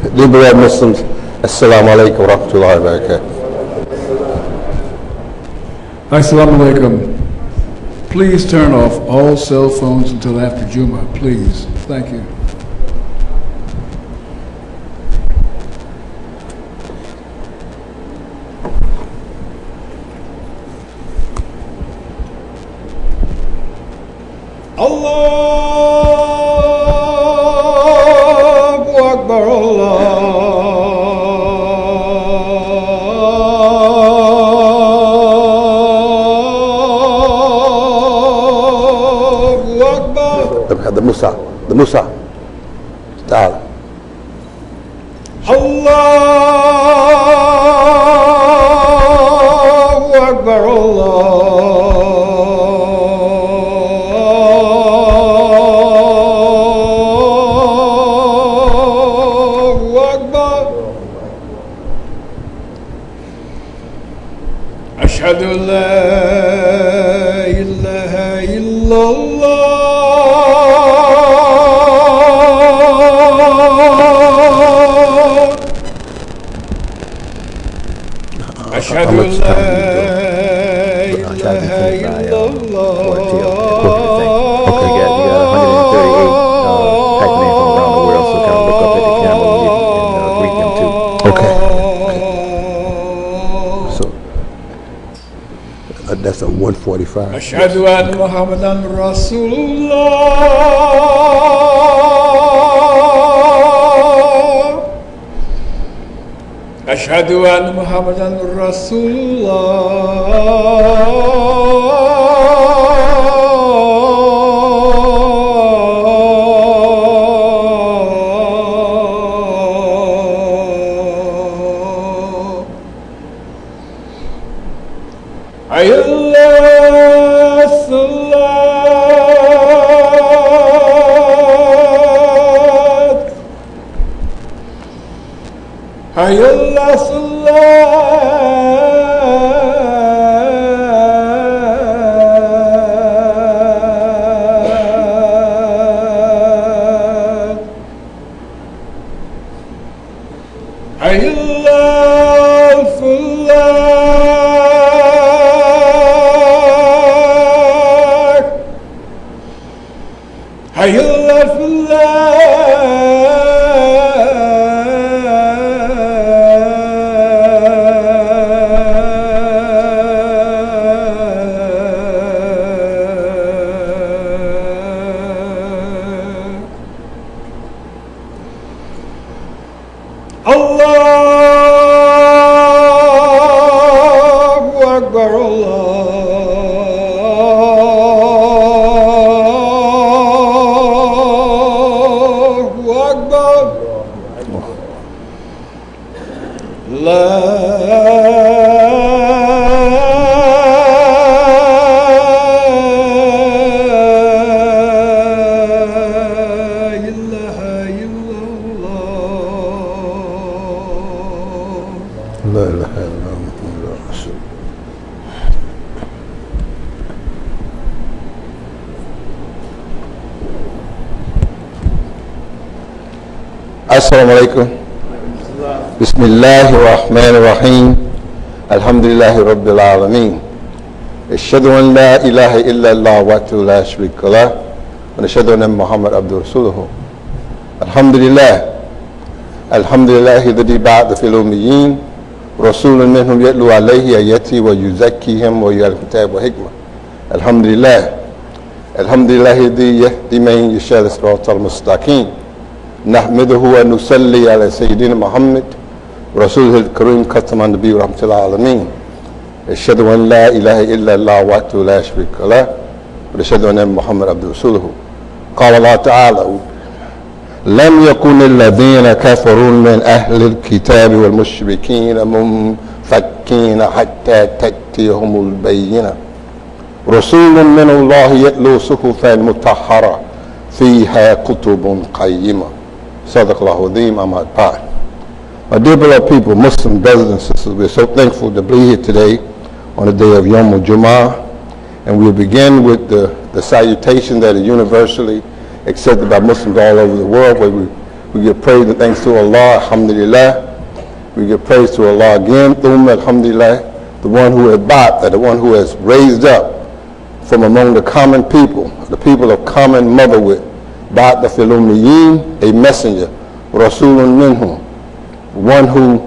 Dear beloved Muslims, Assalamu alaikum wa rahmatullahi wa barakatuh. Assalamu alaikum. Please turn off all cell phones until after Jumah, please. Thank you. Allahu Akbar, Allahu Akbar. The Musa. Ta'ala. Allahu Akbar, أشهد أن لا إله إلا الله أشهد أن لا إله إلا الله Okay, you got 138 pac-man from around the world, so kind of look up at the camera and greet them too. Okay. So that's a 145. أشهد أن محمدا رسول الله أشهد أن محمدا رسول الله حي على الصلاة حي على الصلاة حي على الفلاح حي على الفلاح الله أكبر الله أكبر لا إله إلا الله La ilaha illallah Muhammadur Rasul. Assalamu alaikum. Bismillahir Rahmanir Rahim. Alhamdulillahi Rabbil Alameen. Ashhadu an la ilaha illallah wahdahu la sharika lah wa ashhadu anna Muhammad abduhu rasuluhu. Alhamdulillah. Alhamdulillah alladhi ba'atha fil ummiyyin رسول منهم يتلو عليه آياته ويزكيهم ويعلمهم الكتاب والحكمة. الحمد لله الذي يهدي من يشاء الصراط المستقيم. نحمده ونصلي على سيدنا محمد رسوله الكريم ختم النبي ورحمة العالمين. أشهد أن لا إله إلا الله وحده لا شريك له وأشهد أن محمد عبده ورسوله. قال الله تعالى لم يكن الذين كفروا من أهل الكتاب والمشركين منفكين حتى تأتيهم البينة. رسول من الله يتلو صحفا مطهرة فيها كتب قيمة. صدق الله العظيم. أما بعد. My dear beloved people, Muslim brothers and sisters, we're so thankful to be here today on the day of Yom Jumah, and we'll begin with the salutation that is universally accepted by Muslims all over the world, where we We give praise and thanks to Allah, alhamdulillah. We give praise to Allah again, alhamdulillah, the one who has ba'atha, the one who has raised up from among the common people, the people of common motherhood, ba'atha fil ummiyin, a messenger, rasulun minhum, one who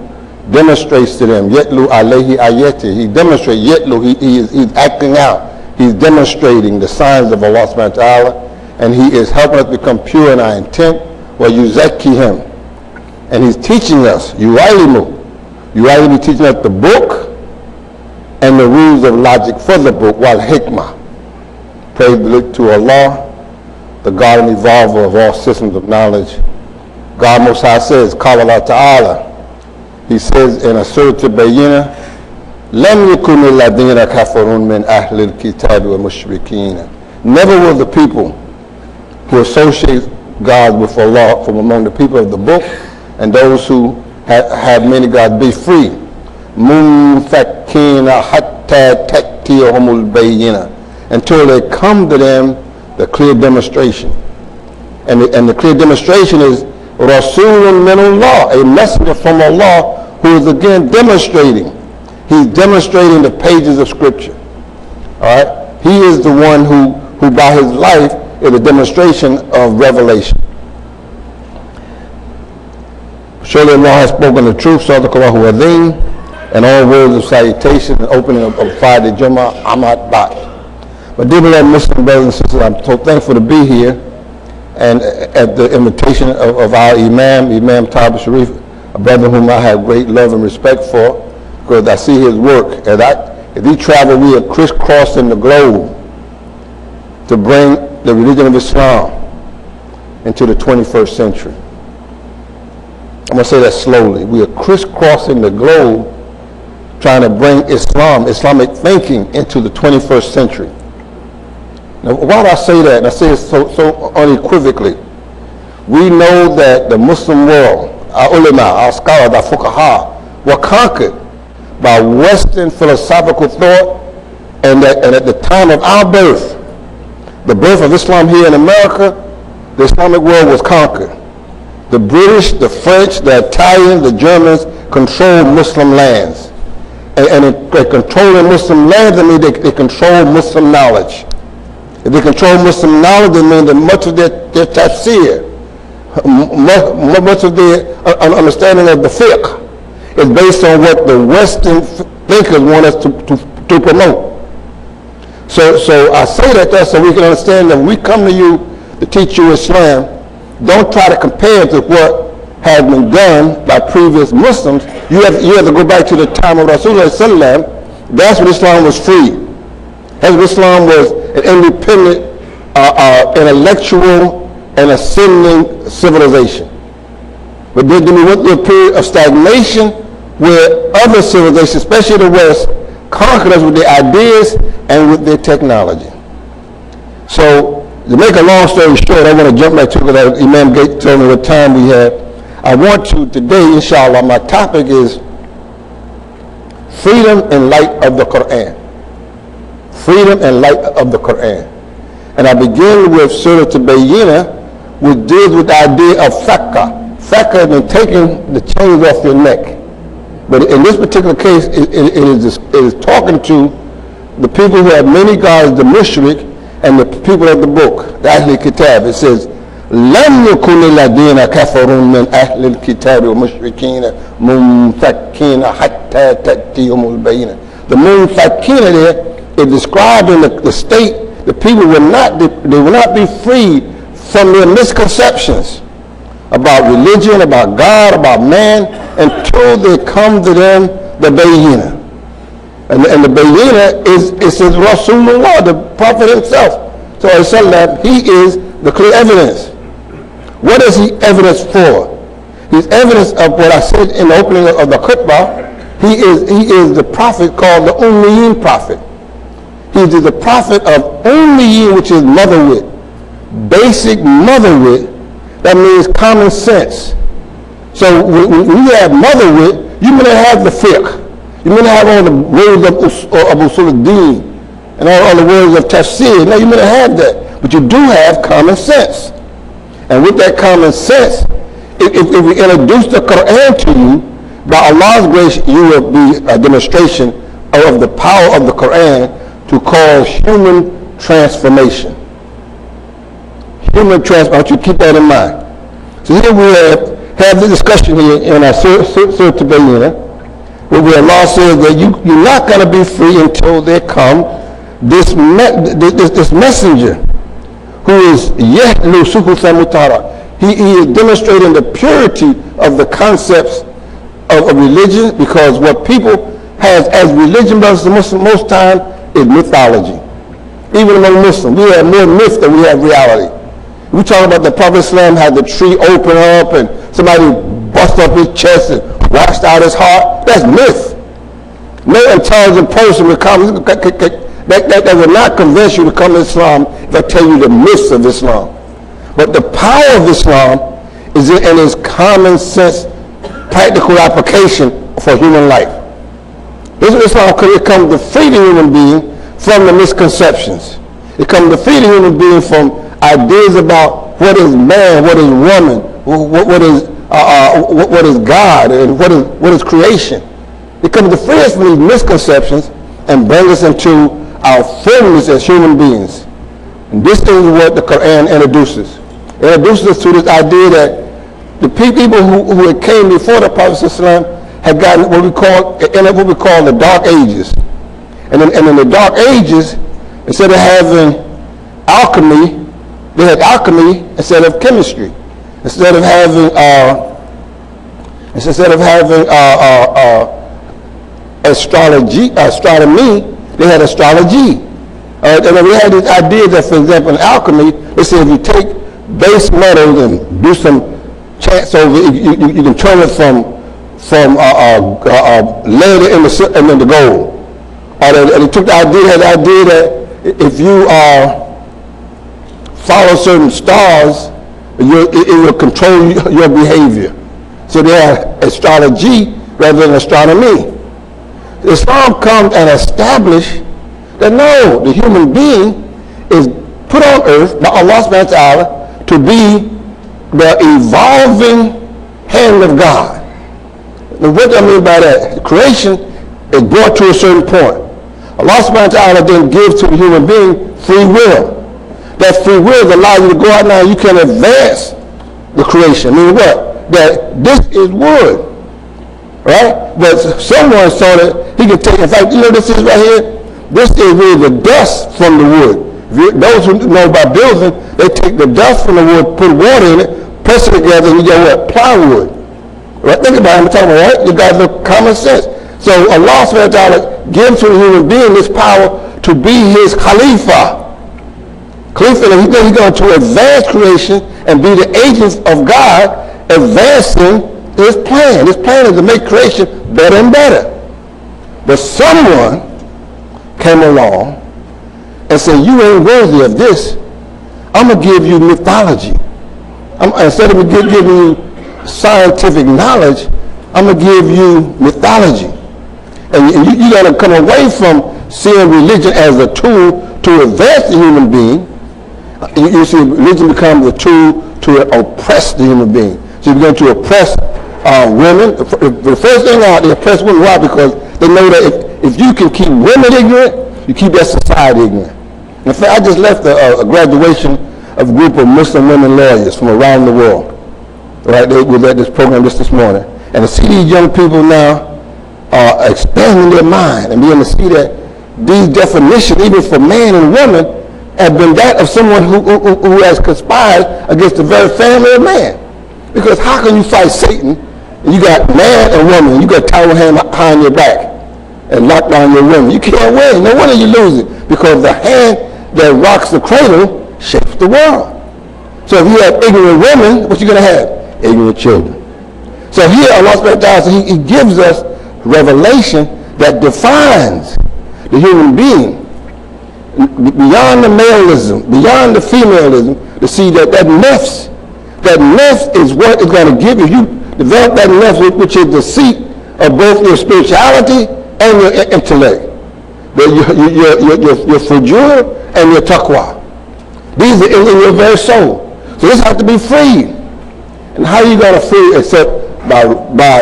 demonstrates to them, yetlu alayhi ayati, he demonstrates, yetlu, he's acting out, he's demonstrating the signs of Allah subhanahu wa ta'ala, and he is helping us become pure in our intent, wa yuzakkihim, and he's teaching us, yu'alimu be teaching us the book and the rules of logic for the book, wal hikmah. Praise be to Allah, the God and evolver of all systems of knowledge. God Most High says, Qala Allah Ta'ala, he says in a Surah Bayyinah, Lam yakun alladhina kafarun min ahli al-kitab wa mushrikeen. Never will the people who associate God with Allah from among the people of the book and those who have many gods be free. Munfakkina hatta ta'tiyahumul bayyinah, until they come to them the clear demonstration. And the clear demonstration is Rasulun min Allah, a messenger from Allah who is again demonstrating. He's demonstrating the pages of Scripture. All right? He is the one who by his life is a demonstration of revelation. Surely Allah has spoken the truth, Sadaqallahu Azim, and all words of salutation and opening of fire to Jumah, Ahmad Ba'd. But dear beloved Muslim brothers and sisters, I'm so thankful to be here and at the invitation of our Imam Taib Sharif, a brother whom I have great love and respect for, because I see his work. As he traveled, we are crisscrossing the globe to bring the religion of Islam into the 21st century. I'm going to say that slowly. We are crisscrossing the globe trying to bring Islamic thinking into the 21st century. Now, why do I say that? And I say it so unequivocally. We know that the Muslim world, our ulama, our scholars, our fuqaha, were conquered by Western philosophical thought, and at the time of our birth, the birth of Islam here in America, the Islamic world was conquered. The British, the French, the Italians, the Germans controlled Muslim lands. And in controlling Muslim lands, I mean they control Muslim knowledge. If they control Muslim knowledge, it means that much of their tafsir, much of their understanding of the fiqh is based on what the Western thinkers want us to promote. So I say that so we can understand that when we come to you to teach you Islam, don't try to compare it to what has been done by previous Muslims. You have to go back to the time of Rasulullah sallallahu. That's when Islam was free. That's when Islam was an independent, intellectual, and ascending civilization. But then we went through a period of stagnation where other civilizations, especially the West, conquered us with their ideas and with their technology. So, to make a long story short, I want to jump back to because Imam Gate told me what time we had. I want to today, inshallah, my topic is freedom in light of the Qur'an. Freedom in light of the Qur'an. And I begin with Surah Bayyinah, which deals with the idea of fakka. Fakka has been taking the chains off your neck. But in this particular case, it is talking to the people who have many gods, the mushrik, and the people of the book, the Ahl al-Kitab. It says, لَمْ يَكُنِ الَّذِينَ كَفَرُوا مِنْ أَهْلِ الْكِتَابِ وَمُشْرِكِينَ مُنْفَكِّينَ حَتَّى تَأْتِيَهُمُ الْبَيِّنَةُ. The munfakkina there is describing the state. The people will not be free from their misconceptions about religion, about God, about man, until they come to them the bayyinah. And the bayyinah is Rasulullah, the Prophet himself. So he is the clear evidence. What is he evidence for? He's evidence of what I said in the opening of the khutbah. He is the prophet called the Ummiyin prophet. He is the prophet of Ummiyin, which is motherwit. Basic motherwit, that means common sense. So when you have motherwit, you may not have the fiqh. You may not have all the words of usul al-din and all the words of tafsir. No, you may not have that. But you do have common sense. And with that common sense, if we introduce the Qur'an to you, by Allah's grace, you will be a demonstration of the power of the Qur'an to cause human transformation. Human transformation. I want you to keep that in mind. So here we have the discussion here in our Surah Tabayyinah, where Allah says that you're not going to be free until there come this messenger who is Yahlu Suhusa Mutara. He is demonstrating the purity of the concepts of religion, because what people has as religion, brothers and Muslims, most time is mythology. Even among Muslims, we have more myth than we have reality. We talk about the Prophet Islam had the tree open up and somebody bust up his chest and washed out his heart. That's myth. No intelligent person would come that would not convince you to come to Islam if I tell you the myths of Islam. But the power of Islam is in its common sense, practical application for human life. Islam comes to free the human being from the misconceptions. It comes to free the human being from ideas about what is man, what is woman, what is God, and what is creation. It comes to free us from these misconceptions and bring us into our fullness as human beings. And this is what the Quran introduces. It introduces us to this idea that the people who had came before the Prophet ﷺ had gotten what we call the Dark Ages. And in the Dark Ages, instead of having alchemy, they had alchemy instead of chemistry. Instead of having astronomy, they had astrology. And then we had this idea that, for example, in alchemy, they say if you take base metals and do some chance over it, you can turn it from lead into gold. And they took the idea that if you follow certain stars, it will control your behavior. So they have astrology rather than astronomy. Islam comes and establishes that no, the human being is put on earth by Allah subhanahu wa ta'ala to be the evolving hand of God. And what do I mean by that? Creation is brought to a certain point. Allah subhanahu wa ta'ala then gives to the human being free will. That free will allows you to go out now and you can advance the creation. I mean what? That this is wood. Right? But someone saw that he could take, in fact, you know this is right here? This is really the dust from the wood. Those who know about building, they take the dust from the wood, put water in it, press it together, and you get what? Plywood. Right? Think about it. I'm talking about, right? You got the common sense. So Allah subhanahu wa ta'ala gives to the human being this power to be his Khalifa. Khalifa, and he's going to advance creation and be the agents of God advancing his plan. His plan is to make creation better and better. But someone came along and said, you ain't worthy of this. I'm going to give you mythology. Instead of giving you scientific knowledge, I'm going to give you mythology. And you got to come away from seeing religion as a tool to advance the human being. You see, religion becomes a tool to oppress the human being. So you begin to oppress women. The first thing they oppress women. Why? Because they know that if you can keep women ignorant, you keep that society ignorant. In fact, I just left a graduation of a group of Muslim women lawyers from around the world. Right, they were at this program just this morning. And to see these young people now expanding their mind and being able to see that these definitions, even for man and woman, have been that of someone who has conspired against the very family of man. Because how can you fight Satan and you got man and woman, you got tie one hand behind your back and lock down your women? You can't win. No wonder you lose it, because the hand that rocks the cradle shapes the world. So if you have ignorant women, what you going to have? Ignorant children. So here Allah subhanahu wa ta'ala, he gives us revelation that defines the human being beyond the maleism, beyond the femaleism, to see that nafs is what is going to give you. You develop that nafs, which is the seat of both your spirituality and your intellect. Your fujur and your taqwa. These are in your very soul. So this has to be freed. And how are you going to free except by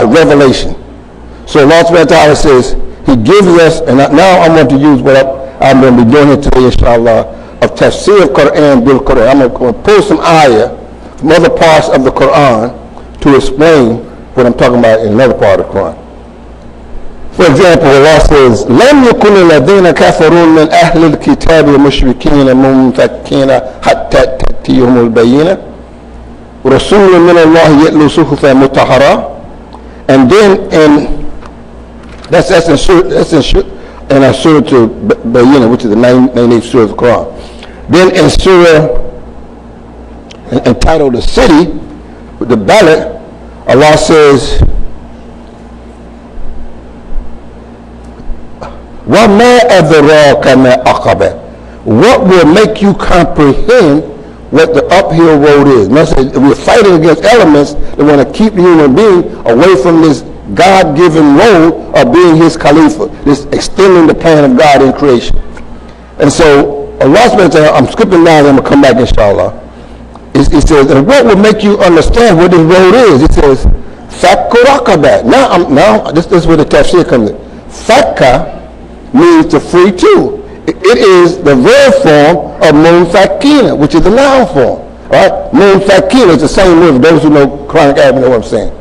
revelation? So Allah subhanahu wa ta'ala says, He gives us, and now I'm going to use what I'm going to be doing here today, inshallah, of tafsir of Qur'an bil Qur'an. I'm going to pull some ayah from other parts of the Qur'an to explain what I'm talking about in another part of the Qur'an. For example, Allah says, لَمْ يَكُنِ الَّذِينَ كَفَرُوا مِنْ أَهْلِ الْكِتَابِ وَمُشْرِكِينَ مُنْفَكِّينَ حَتَّى تَأْتِيَهُمُ الْبَيِّنَةُ وَرَسُولٌ مِّنَ اللَّهِ يَتْلُو صُحُفًا مُطَهَّرَةً. And then that's in Surah to Bayyinah, which is the 98th Surah of the Quran. Then in Surah entitled The City, with the ballot, Allah says, وَمَا أَدْرَاكَ مَا أَقَبَ. What will make you comprehend what the uphill road is? We're fighting against elements that want to keep the human being away from this God-given role of being His Khalifa, this extending the plan of God in creation. And so Allah subhanahu wa ta'ala, I'm skipping down, I'm going to come back inshallah. It says, and what will make you understand what this road is? It says, Fakku Raqabah. Now this is where the tafsir comes in. Fakka means to free too. It is the verb form of munfakina, which is the noun form. Right? Munfakina is the same word. For those who know Quranic Arabic know what I'm saying.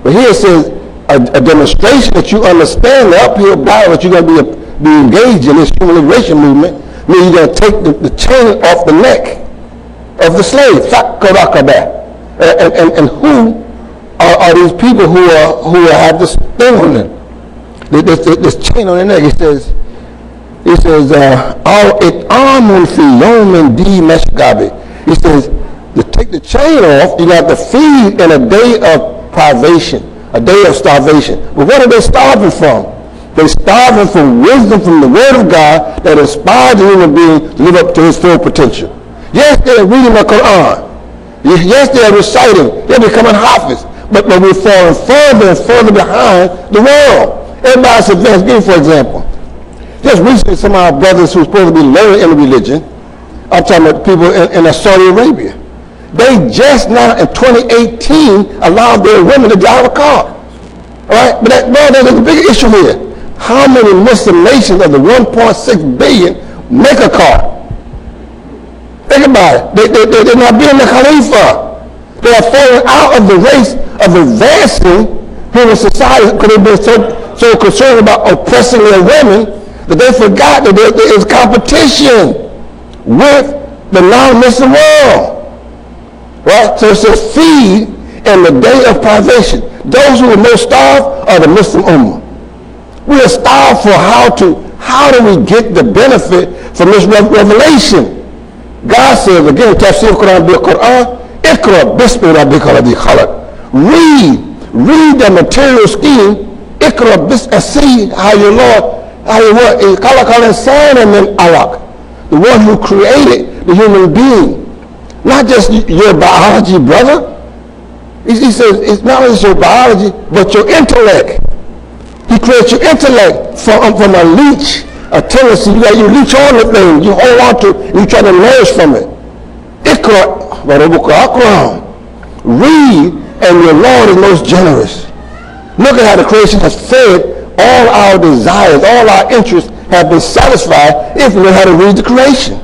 But here it says a demonstration that you understand the uphill battle that you're going to be engaged in this human liberation movement. Means you're going to take the chain off the neck of the slave. And who are these people who have this thing on them? This chain on their neck? It says, "Al-it'amun fi yawmin di mashgabi." He says, to take the chain off, you got to feed in a day of privation, a day of starvation. But what are they starving from? They're starving from wisdom from the Word of God that inspires the human being to live up to his full potential. Yes, they're reading the Quran. Yes, they're reciting. They're becoming hafiz. But we're falling further and further behind the world. Everybody's advanced. Give, for example, just recently some of our brothers who are supposed to be learning in religion, I'm talking about people in Saudi Arabia, they just now in 2018 allowed their women to drive a car. All right? But there's a big issue here. How many Muslim nations of the 1.6 billion make a car? Think about it. They're not being the Khalifa. They are falling out of the race of advancing human society because they've been so concerned about oppressing their women that they forgot that there is competition with the non-Muslim world. Right? So it says feed in the day of privation. Those who are most starved are the Muslim Ummah. We are starved for how do we get the benefit from this revelation? God says, again, Tafsir Qur'an bil Qur'an, Iqra bismi rabbika alladhi khalaq. Read the material scheme, Iqra bismi, and see how your Lord, khalaq al-insana min alaq, the one who created the human being. Not just your biology, brother. He says, it's not just your biology, but your intellect. He creates your intellect from a leech, a tendency. You leech on the thing, you hold on to it, you try to nourish from it. Iqra wa rabbuka akram. Read, and your Lord is most generous. Look at how the creation has fed all our desires, all our interests have been satisfied if we know how to read the creation.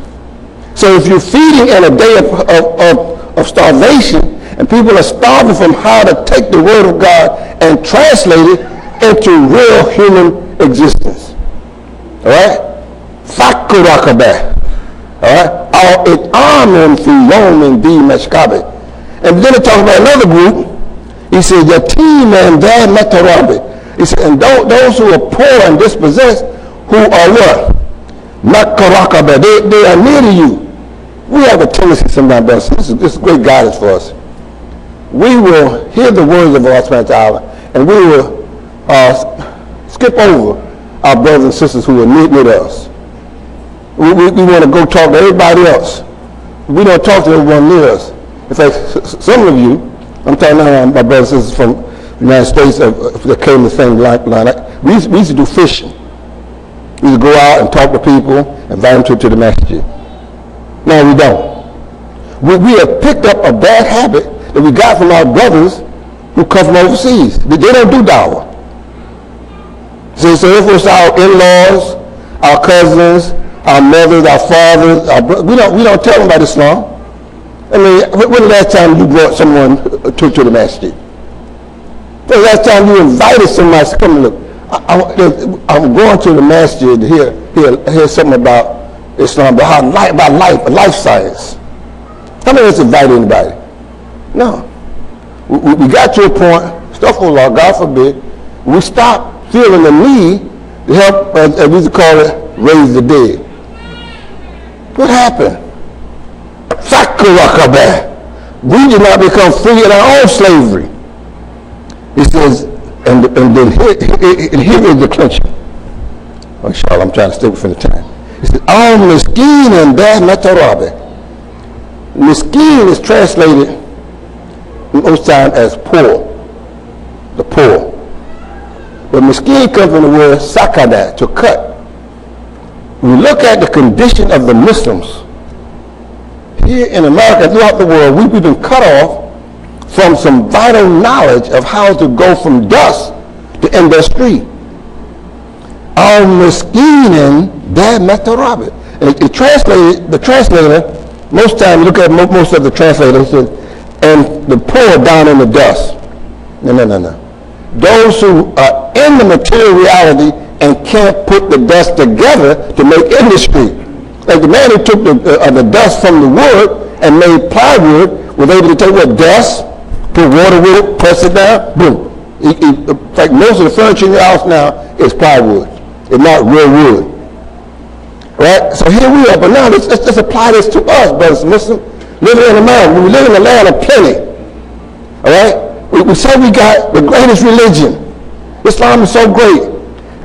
So if you're feeding in a day of starvation, and people are starving from how to take the Word of God and translate it into real human existence. All right? Fakku Raqabah. All right? Al-it'amun fi yawmin di mashgabi. And then it talks about another group. He says, Yatim and dha matarabi. He said, and those who are poor and dispossessed, who are what? Makka they are near to you. We have a tendency sometimes, brothers. This is great guidance for us. We will hear the words of Allah subhanahu wa ta'ala, and we will skip over our brothers and sisters who are near to us. We want to go talk to everybody else. We don't talk to everyone near us. In fact, some of you, I'm talking now my brothers and sisters from the United States that came the same line. We used to do fishing. We used to go out and talk to people, invite them to the masjid. No, we don't. We have picked up a bad habit that we got from our brothers who come from overseas. They don't do dawah. So if it's our in-laws, our cousins, our mothers, our fathers, our brothers, we don't tell them about Islam. I mean, when the last time you brought someone to the masjid? When the last time you invited somebody to come and look? I'm going to the masjid to hear something about Islam, about life science. How many of us invite anybody? No. We got to a point, astaghfirullah, God forbid, we stopped feeling the need to help, as we used to call it, raise the dead. What happened? We did not become free in our own slavery. He says, and then here is the clincher. Oh, inshallah, I'm trying to stay within the time. He says, al miskin and dah matarabe. Miskin is translated most times as poor, the poor. But miskin comes from the word sakada, to cut. When we look at the condition of the Muslims here in America and throughout the world, we've been cut off from some vital knowledge of how to go from dust to industry. Al-miskinin da matarabit. And the translator, most times, look at most of the translators, and the poor down in the dust. No. Those who are in the material reality and can't put the dust together to make industry. Like the man who took the dust from the wood and made plywood was able to take what dust, put water with it, press it down, boom. In fact, most of the furniture in your house now is plywood. It's not real wood. Right? So here we are, but now let's apply this to us, brothers and Muslims. Living in America, we live in a land of plenty. All right? We say we got the greatest religion. Islam is so great.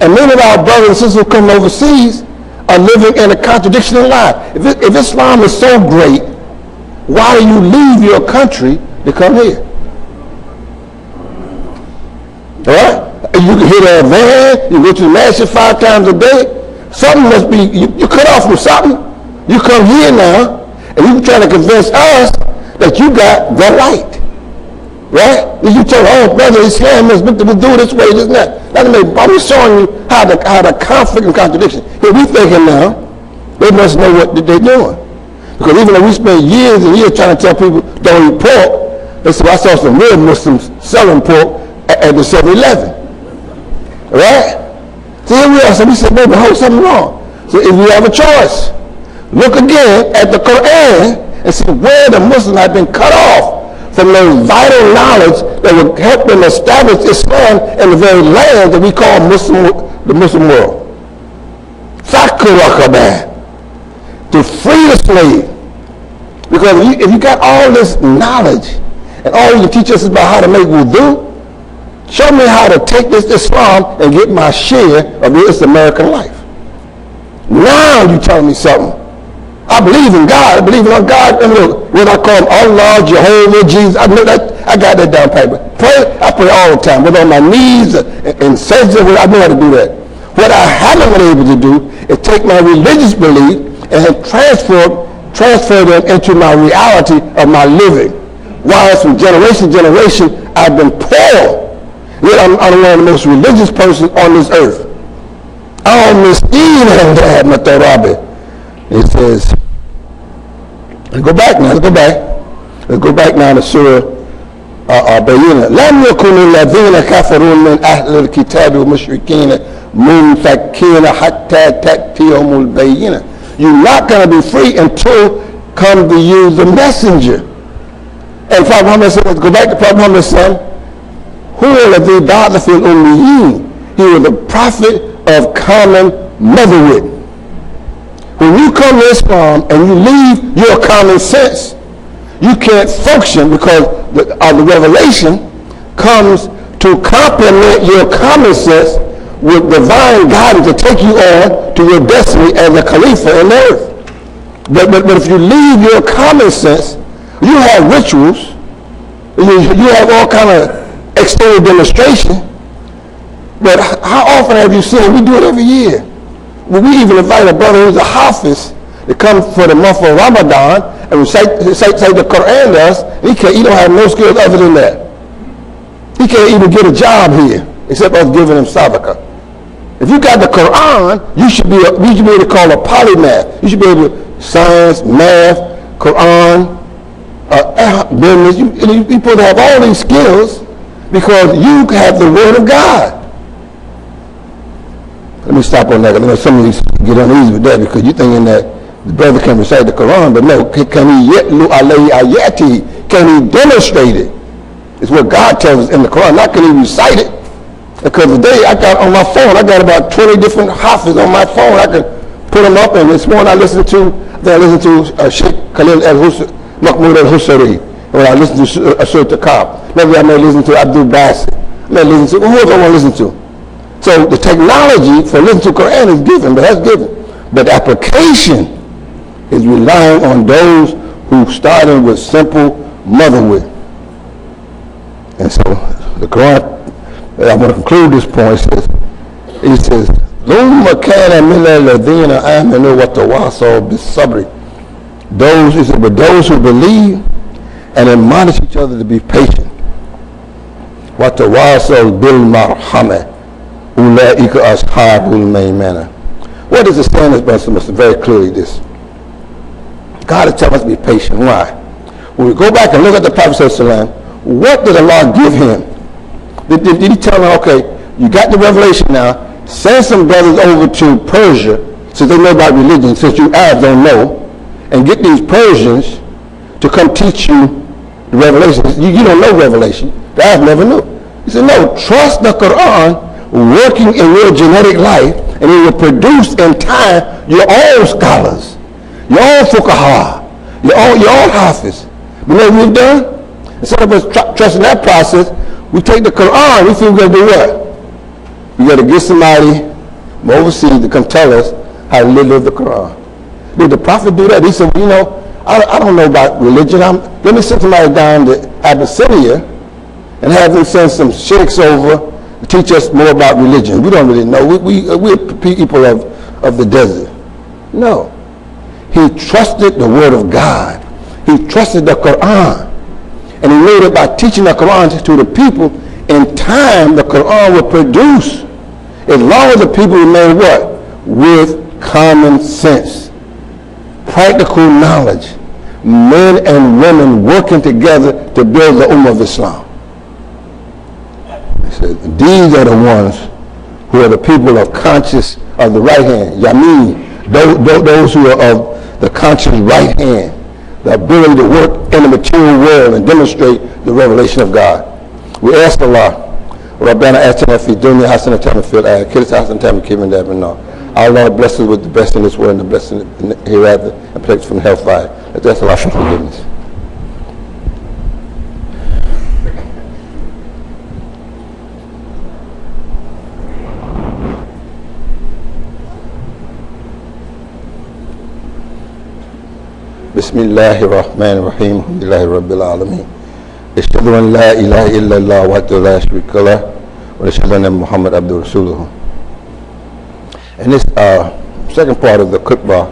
And many of our brothers and sisters who come overseas are living in a contradiction in life. If Islam is so great, why do you leave your country to come here? All right? You can hit a van, you go to the masjid 5 times a day. Something must be, you cut off from something. You come here now, and you trying to convince us that you got the light. Right? You tell, oh, brother, Islam must do this way, this and that. I'm just showing you how the conflict and contradiction. Here we thinking now, they must know what they're doing. Because even though we spend years and years trying to tell people don't eat pork, they say, I saw some real Muslims selling pork at the 7-Eleven. Right? So here we are. So we said, baby, hold something wrong. So if we have a choice, look again at the Qur'an and see where the Muslims have been cut off from those vital knowledge that would help them establish Islam in the very land that we call the Muslim world. To free the slave. Because if you got all this knowledge and all you can teach us about how to make wudu, show me how to take this Islam and get my share of this American life. Now you're telling me something. I believe in God. I believe in God. And what I call him, Allah, Jehovah, Jesus. I know that. I got that down paper. I pray all the time, whether on my knees and sajda. I know how to do that. What I haven't been able to do is take my religious belief and transfer them into my reality of my living. Whilst from generation to generation, I've been poor. Yet I'm one of the most religious persons on this earth. It says, let's go back now. Let's go back now to Surah Bayyinah. لم يكن الذين كفروا من أهل الكتاب والمشركين منفكين حتى تأتيهم البينة. You're not going to be free until come to you the messenger. And Prophet Muhammad said, let's go back to Prophet Muhammad said, who are the بعث في الأميين? He was the prophet of common motherhood. When you come to Islam and you leave your common sense, you can't function because the revelation comes to complement your common sense with divine guidance to take you on to your destiny as a Khalifa in the earth. But if you leave your common sense, you have rituals, you have all kind of external demonstration, but how often have you seen, we do it every year, when we even invite a brother who's a Hafiz to come for the month of Ramadan and recite the Qur'an to us. He don't have no skills other than that. He can't even get a job here except us giving him sadaqah. If you got the Qur'an, you should be able to call a polymath. You should be able to science, math, Qur'an, business. You're supposed to have all these skills because you have the Word of God. Let me stop on that. I know some of these get uneasy with that because you're thinking that the brother can recite the Quran, but no, can he yetlu alayhi ayati? Can he demonstrate it? It's what God tells us in the Quran. Not can he recite it. Because today I got on my phone, I got about 20 different hafiz on my phone. I can put them up, and this morning I listened to Sheikh Khalil Mahmoud al-Husari. When I listened to Surah Al-Kaf. Maybe I may listen to Abdul-Basit. I may listen to whoever I want to listen to. So the technology for listening to Quran is given, but that's given. But the application is relying on those who started with simple motherhood. And so the Quran, I'm going to conclude this point, it says, ثُمَّ كَانَ مِنَ الَّذِينَ آمَنُوا وَتَوَاصَوْا بِالصَّبْرِ. Those who believe and admonish each other to be patient. وَتَوَاصَوْا بِالْمَرْحَمَةِ أُولَٰئِكَ أَصْحَابُ الْمَيْمَنَةِ. What is the saying this brother very clearly this? God is telling us to be patient. Why? When we go back and look at the Prophet ﷺ, what did Allah give him? Did he tell him, okay, you got the revelation now, send some brothers over to Persia, since they know about religion, since you Arabs don't know, and get these Persians to come teach you the revelation. You don't know revelation. The Arabs never knew. He said, no, trust the Quran working in your genetic life, and it will produce in time your own scholars, your own fuqaha, your own hafiz. You know what we've done? Instead of us trusting that process, we take the Quran, we think we're going to do what? We got to get somebody from overseas to come tell us how to live the Quran. Did the Prophet do that? He said, I don't know about religion. Let me send somebody down to Abyssinia and have them send some sheikhs over to teach us more about religion. We don't really know. We're people of the desert. No. He trusted the Word of God. He trusted the Quran. And he made it by teaching the Quran to the people. In time, the Quran will produce, as long as the people remain what? With common sense, practical knowledge, men and women working together to build the Ummah of Islam. He said, these are the ones who are the people of conscious of the right hand, Yameen, those who are of the conscious right hand, the ability to work in the material world and demonstrate the revelation of God. We ask Allah, رَبَّنَا آتِنَا فِي الدُّنْيَا حَسَنَةً وَفِي الْآخِرَةِ حَسَنَةً وَقِنَا عَذَابَ النَّارِ. Our Lord bless us with the best in this world and the best in the hereafter, and protect us from hellfire. Let's ask Allah for forgiveness. بسم الله الرحمن الرحيم الحمد لله رب العالمين أشهد أن لا إله إلا الله وحده لا شريك له وأشهد أن محمد عبده ورسوله. In this second part of the khutbah,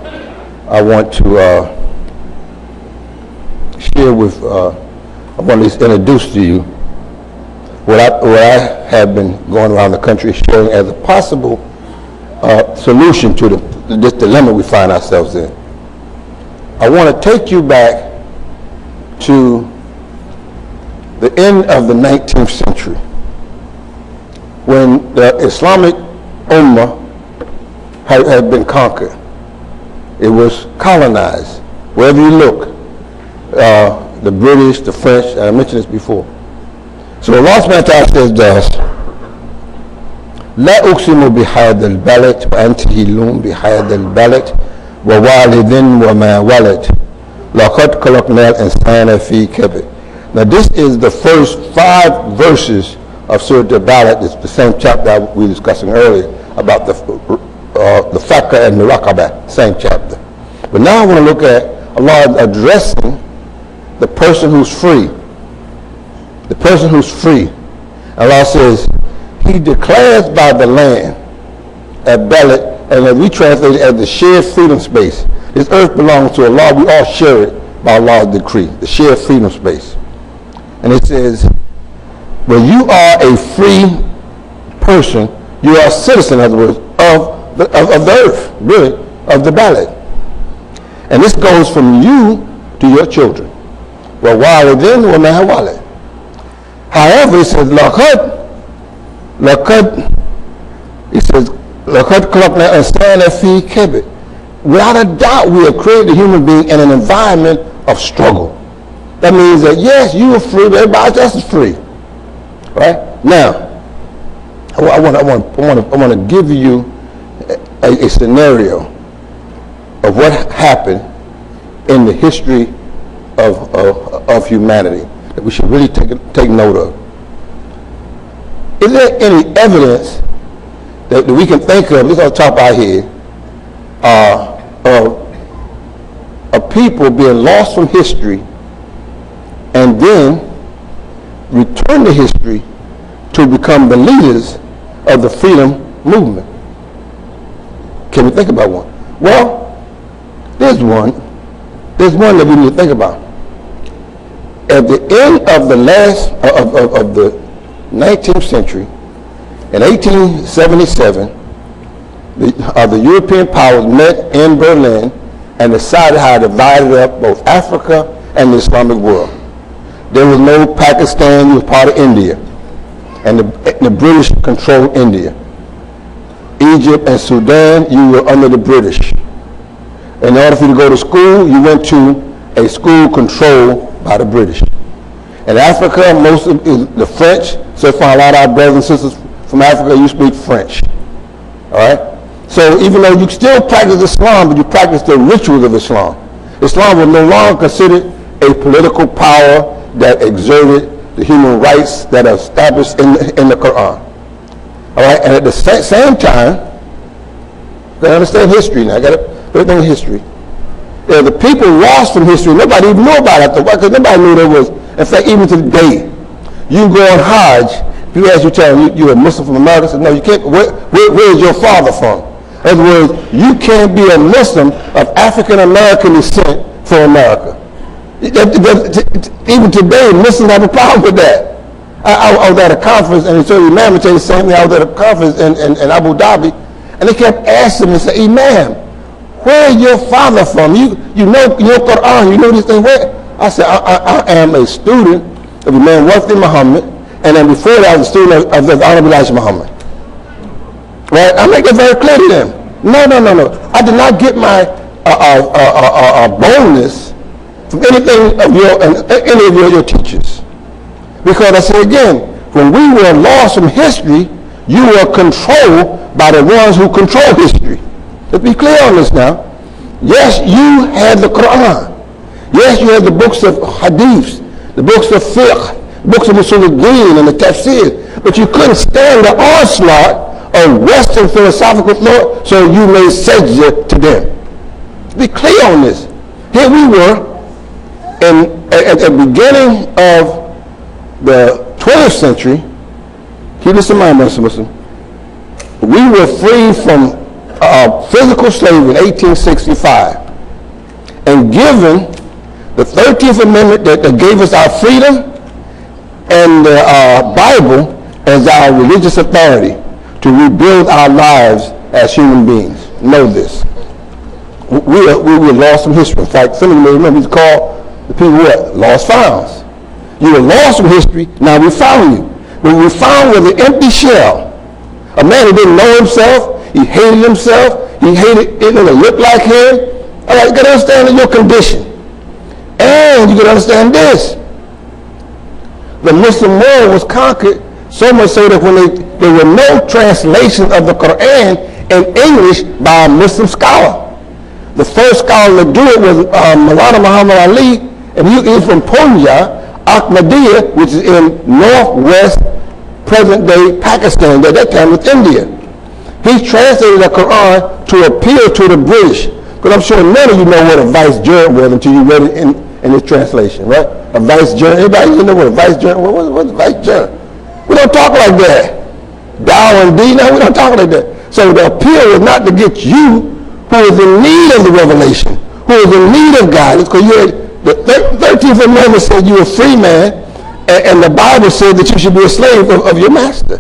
I want to share with, I want to introduce to you what I have been going around the country sharing as a possible solution to this dilemma we find ourselves in. I want to take you back to the end of the 19th century when the Islamic Ummah had been conquered. It was colonized. Wherever you look, the British, the French, and I mentioned this before. So Allah subhanahu wa ta'ala says thus, لا أقسم بهذا البلد وأنت هلون بهذا البلد ووالد وما ولد لقد خلقنا الإنسان في كبد. Now this is the first 5 verses of Surah Al-Balad. It's the same chapter we were discussing earlier about the Fakka and the Raqabah, same chapter. But now I want to look at Allah addressing the person who's free. The person who's free. Allah says, He declares by the land, at Balad, and as we translate it as the shared freedom space. This earth belongs to Allah. We all share it by Allah's decree, the shared freedom space. And it says, when you are a free person, you are a citizen, in other words, of the earth, really, of the ballot. And this goes from you to your children. وَوَالِدٍ وَمَا وَالِدٍ. However, it says, لَقَدْ خَلَقْنَا الْإِنسَانَ فِي كَبَدٍ. Without a doubt, we have created a human being in an environment of struggle. That means that, yes, you are free, but everybody else is free. Right? Now, I want to give you a scenario of what happened in the history of humanity that we should really take note of. Is there any evidence that we can think of, this on top of our head, of people being lost from history and then return to history to become the leaders of the freedom movement? Can we think about one? Well, there's one that we need to think about. At the end of the of the 19th century, in 1877, the European powers met in Berlin and decided how to divide up both Africa and the Islamic world. There was no Pakistan, you was part of India, and the British controlled India. Egypt and Sudan, you were under the British. In order for you to go to school, you went to a school controlled by the British. In Africa, most of the French, so for a lot of our brothers and sisters from Africa, you speak French. All right? So even though you still practice Islam, but you practice the rituals of Islam. Islam was no longer considered a political power that exerted the human rights that are established in the Qur'an. All right? And at the same time, you got to understand history now. You got to put it in history. The people lost from history. Nobody even knew about it because nobody knew there was. In fact, even to the day, you go on Hajj. People ask you, tell them you're a Muslim from America. Say, no, you can't. Where is your father from? In other words, you can't be a Muslim of African American descent from America. Even today, Muslims have a problem with that. I was at a conference, and so Imam would tell you the same thing. I was at a conference in Abu Dhabi, and they kept asking me, say, Imam, where is your father from? You know your Quran, you know this thing. Where? I said, I am a student of Imam Wafdi Muhammad, and then before that I was a student of the Honorable Elijah Muhammad. Right? I make it very clear to them. No. I did not get my boldness from anything of any of your teachers. Because I say again, when we were lost from history, you were controlled by the ones who control history. Let's be clear on this now. Yes, you had the Quran. Yes, you had the books of hadiths, the books of fiqh, books of usul al-din and the tafsir, but you couldn't stand the onslaught of Western philosophical thought, so you made sajda to them. Be clear on this. Here we were at the beginning of the 20th century. Keep this in mind, Muslim. We were free from physical slavery in 1865 and given the 13th Amendment that gave us our freedom and the Bible as our religious authority to rebuild our lives as human beings. Know this. We were lost from history. In fact, some of you may remember, we call the people what? Lost founds. You were lost from history, now we found you. What we found was an empty shell. A man who didn't know himself, he hated himself, he hated it to look like him. All right, you got to understand your condition. And you got to understand this. The Muslim world was conquered so much so that when there were no translations of the Quran in English by a Muslim scholar. The first scholar to do it was Maulana Muhammad Ali, and he was from Punjab, Ahmadiyya, which is in northwest present-day Pakistan. At that time, with India. He translated the Quran to appeal to the British. Because I'm sure none of you know what a vicegerent was until you read it in this translation, right? A vicegerent. Anybody know what a vicegerent was? What's a vicegerent? We don't talk like that. Dow and D, no, we don't talk like that. So the appeal was not to get you who is in need of the revelation, who is in need of guidance, because the 13th Amendment said you're a free man, and the Bible said that you should be a slave of your master.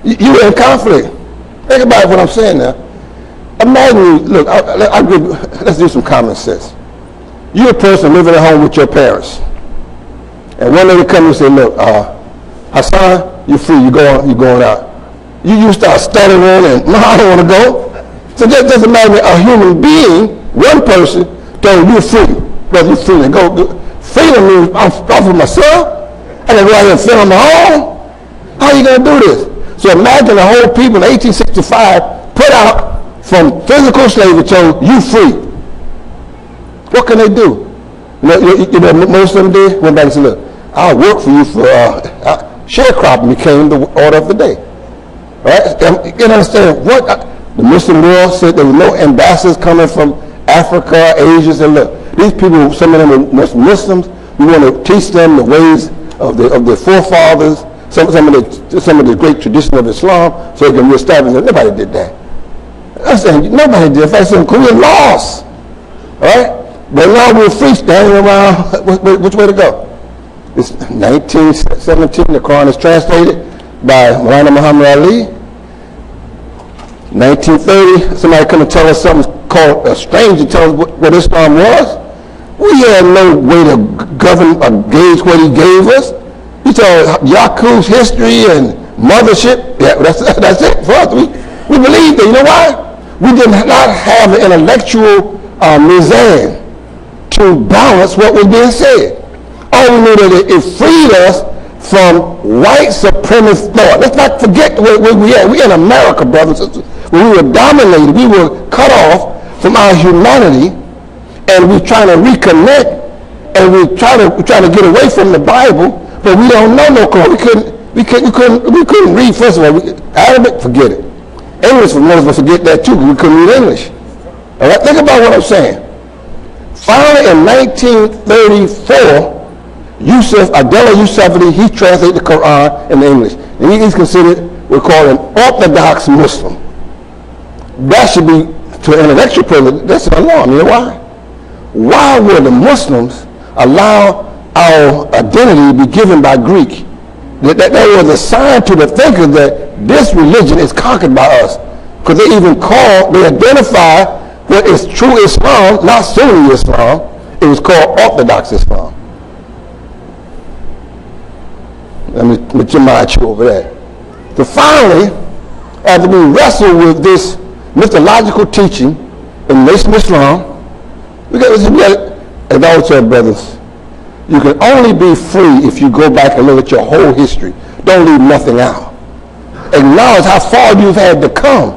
You're in conflict. Think about what I'm saying now. Imagine, look, let's do some common sense. You're a person living at home with your parents, and one day they come and say, look, Hassan, you're free, you're going out. You start stuttering and, no, I don't want to go. So that doesn't matter, a human being, one person, told you you're free. Brother, you're free to go. Freedom means I'm off of myself. I can go out here and film on my own. How are you going to do this? So imagine the whole people in 1865 put out from physical slavery told you free. What can they do? You know most of them did? Went back and said, look, I'll work for you for sharecropping became the order of the day. Right? You can understand what the Muslim world said there were no ambassadors coming from Africa, Asia. And look, these people, some of them are Muslims. We want to teach them the ways of their forefathers, some of the great tradition of Islam, so they can reestablish it. Nobody did that. I'm saying nobody did. In fact, we lost. All right? But now we're free standing around. Which way to go? It's 1917. The Qur'an is translated by Maulana Muhammad Ali. 1930, somebody come and tell us something called a stranger, tell us what Islam was. We had no way to govern or gauge what he gave us. He told Yaqub's history and mothership. Yeah, that's it for us. We believed it. You know why? We did not have an intellectual mizan to balance what was being said. All we knew that it freed us from white supremacist thought. Let's not forget where we are. We're in America, brothers and sisters, where we were dominated. We were cut off from our humanity, and we're trying to reconnect, and we're trying to get away from the Bible, but we don't know no Quran. We couldn't read. First of all, Arabic, forget it. English, for most of us forget that too. We couldn't read English. All right, think about what I'm saying. Finally, in 1934. Abdullah Yusufali, he translated the Quran in English. And he's considered, we're called an Orthodox Muslim. That should be, to an intellectual person, that's an alarm. You know why? Why would the Muslims allow our identity to be given by Greek? That was a sign to the thinkers that this religion is conquered by us. Because they identify what is true Islam, not Sunni Islam. It was called Orthodox Islam. Let me remind you over there. So finally, after we wrestle with this mythological teaching in the Nation of Islam, we got, as I always tell brothers, you can only be free if you go back and look at your whole history. Don't leave nothing out. Acknowledge how far you've had to come.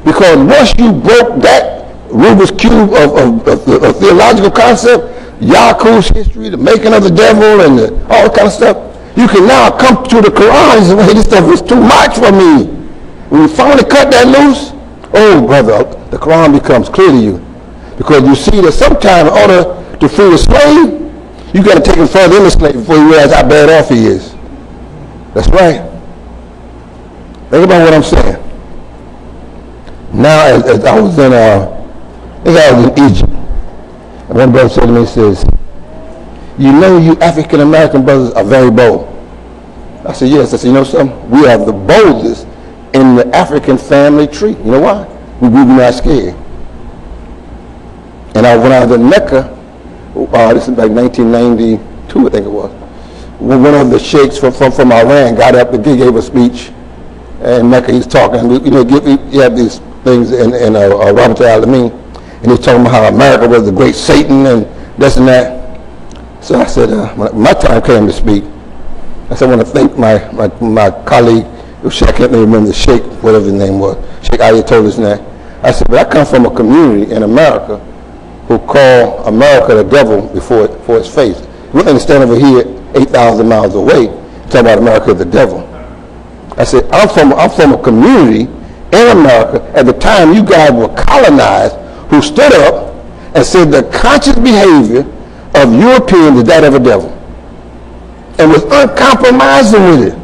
Because once you broke that Rubik's Cube of theological concept, Yaqub's history, the making of the devil, and all that kind of stuff, you can now come to the Quran and say, hey, this stuff is too much for me. When you finally cut that loose, oh, brother, the Quran becomes clear to you. Because you see that sometimes in order to free the slave, you got to take him further in the slave before you realize how bad off he is. That's right. Think about what I'm saying. Now, as I was in Egypt, and one brother said to me, he says, you know, you African American brothers are very bold. I said, yes. I said, you know something? We are the boldest in the African family tree. You know why? We're not scared. And when I was in Mecca, this is back 1992, I think it was, one of the sheikhs from Iran got up and gave a speech in Mecca. He's talking, you have these things in Abdul-Aleem, and he's talking about how America was the great Satan and this and that. So I said, when my time came to speak, I said, I want to thank my colleague, I can't remember the sheikh, whatever his name was, Sheikh Ali told us that. I said, but I come from a community in America who call America the devil before its face. We don't understand over here, 8,000 miles away, talk about America the devil. I said, I'm from a community in America at the time you guys were colonized, who stood up and said the conscious behavior of Europeans is that of a devil, and was uncompromising with it.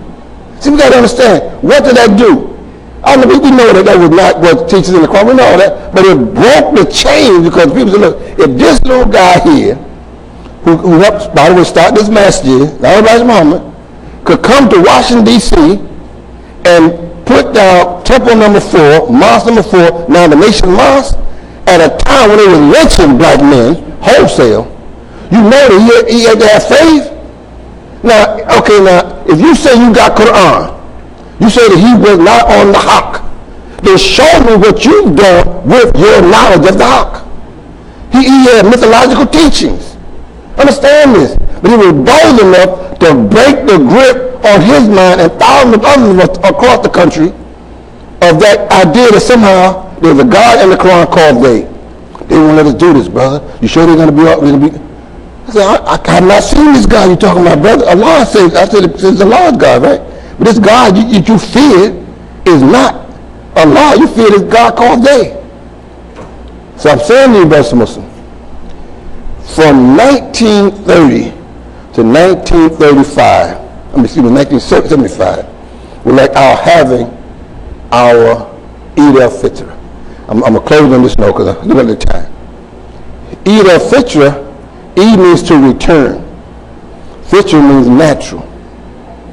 See, we got to understand, what did that do? I know we know that was not what teaches in the Quran. We know that, but it broke the chain because people said, look, if this little guy here, who helped, by the way, start this masjid, Elijah Muhammad, could come to Washington D.C. and put down temple number 4, mosque number 4, now the nation mosque, at a time when they were lynching black men wholesale. You know that he had to have faith. Now, okay, now if you say you got Qur'an, you say that he was not on the haqq, then show me what you've done with your knowledge of the haqq. He had mythological teachings. Understand this. But he was bold enough to break the grip on his mind and thousands of others across the country of that idea that somehow there's a God in the Quran called they. They won't let us do this, brother. You sure they're going to be up? I said, I have not seen this God you're talking about, brother. Allah says, I said, it's Allah's God, right? But this God you fear is not Allah. You fear this God called they. So I'm saying to you, brothers and Muslims, from 1930 to 1935, 1975, we're like having our Eid al-Fitr. I'm going to close on this note because I'm looking at the time. Eid al-Fitr, Eid means to return. Fitr means natural,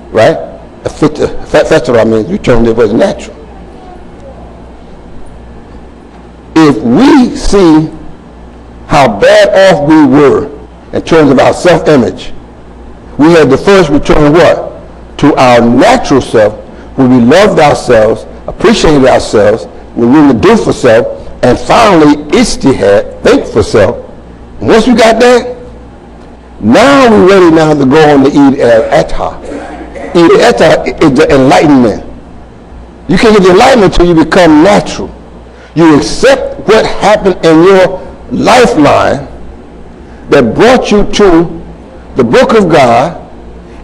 right? Fitra means return that was natural. If we see how bad off we were in terms of our self-image, we had to first return what? To our natural self, when we loved ourselves, appreciated ourselves, when we would do for self, and finally ijtihad, think for self. And once we got that, now we're ready now to go on the Eid al-Adha. Eid al-Adha is the enlightenment. You can't get the enlightenment until you become natural. You accept what happened in your lifeline that brought you to the book of God,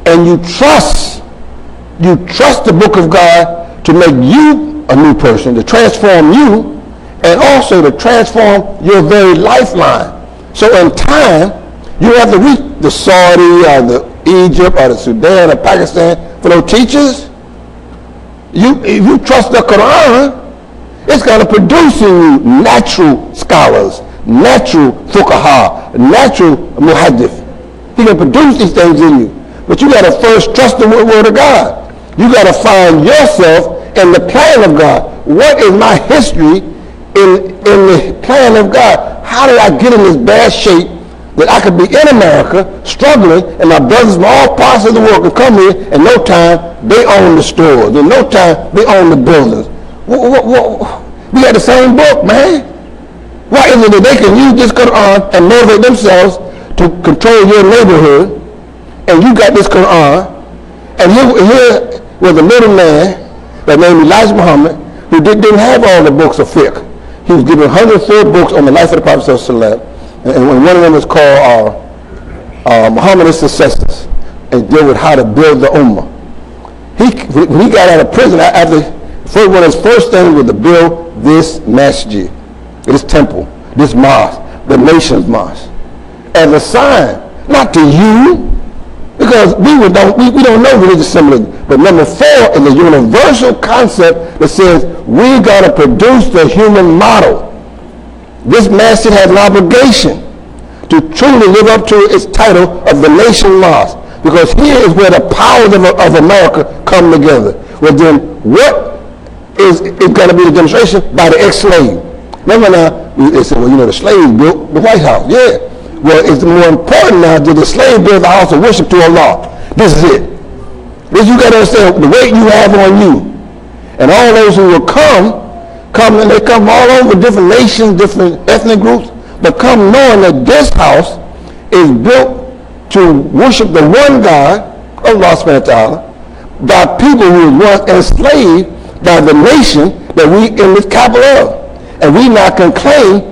and you trust the book of God to make you a new person, to transform you, and also to transform your very lifeline. So in time, you have to reach the Saudi or the Egypt or the Sudan or Pakistan for those teachers. If you trust the Quran, it's going to produce in you natural scholars, natural fuqaha, natural muhaddith. He can produce these things in you. But you got to first trust the word of God. You got to find yourself in the plan of God. What is my history in the plan of God? How did I get in this bad shape that I could be in America struggling, and my brothers from all parts of the world can come here, and no time they own the stores, in no time they own the buildings. We got the same book, man. Why is it that they can use this Quran and motivate themselves to control your neighborhood, and you got this Quran, and here was a little man by the name of Elijah Muhammad who didn't have all the books of fiqh. He was given 104 books on the life of the Prophet ﷺ, and one of them was called Muhammad's Successors, and deal with how to build the Ummah. When he got out of prison, one of his first things was to build this masjid, this temple, this mosque, the nation's mosque, as a sign, not to you, because we don't know religious symbolism. But number 4 is a universal concept that says we got to produce the human model. This masjid has an obligation to truly live up to its title of the nation mosque, because here is where the powers of America come together. Well, then what is going to be the demonstration? By the ex-slave. Remember now, they said, well, the slaves built the White House. Yeah. Well, it's more important now that the slave build the house of worship to Allah. This is it. This you got to understand the weight you have on you. And all those who will come, and they come all over different nations, different ethnic groups, but come knowing that this house is built to worship the one God, Allah subhanahu wa ta'ala, by people who were once enslaved by the nation that we in this capital of. And we now can claim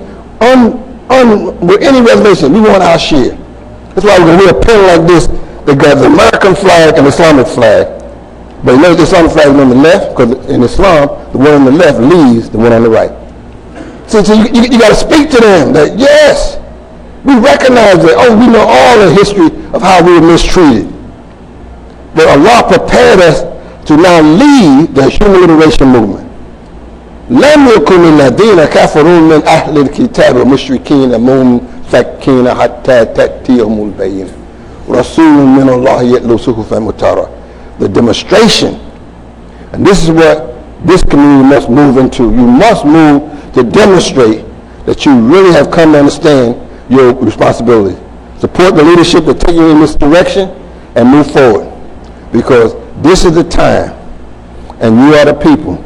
with any reservation, we want our share. That's why we're going to wear a pin like this that got the American flag and the Islamic flag. But you know the Islamic flag is on the left, because in Islam, the one on the left leads the one on the right. So you got to speak to them that, yes, we recognize that, we know all the history of how we were mistreated. But Allah prepared us to now lead the human liberation movement. لم يكن الذين كفروا من أهل الكتاب والمشركين منفكين حتى تأتيهم البينة رسول من الله يتلو صحفا مطهرة. The demonstration, and this is what this community must move into. You must move to demonstrate that you really have come to understand your responsibility. Support the leadership that take you in this direction and move forward, because this is the time and you are the people